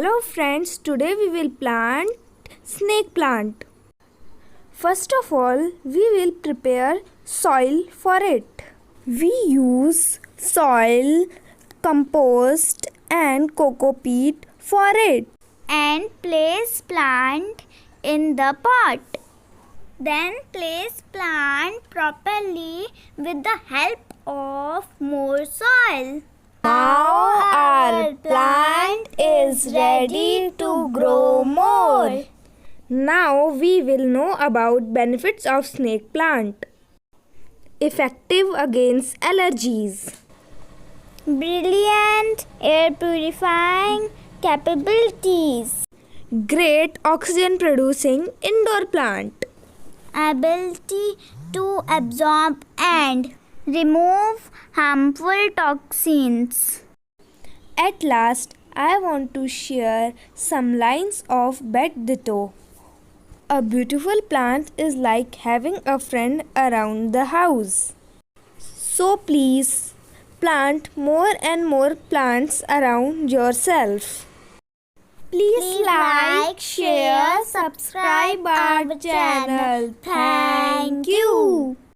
Hello friends, today we will plant snake plant. First of all, we will prepare soil for it. We use soil, compost and coco peat for it. And place plant in the pot. Then place plant properly with the help of more soil. Now our plant is ready to grow more. Now we will know about benefits of snake plant. Effective against allergies. Brilliant air purifying capabilities. Great oxygen producing indoor plant. Ability to absorb and remove harmful toxins. At last, I want to share some lines of Bette Ditto. A beautiful plant is like having a friend around the house. So please plant more and more plants around yourself. Please like, share, subscribe our channel. Thank you.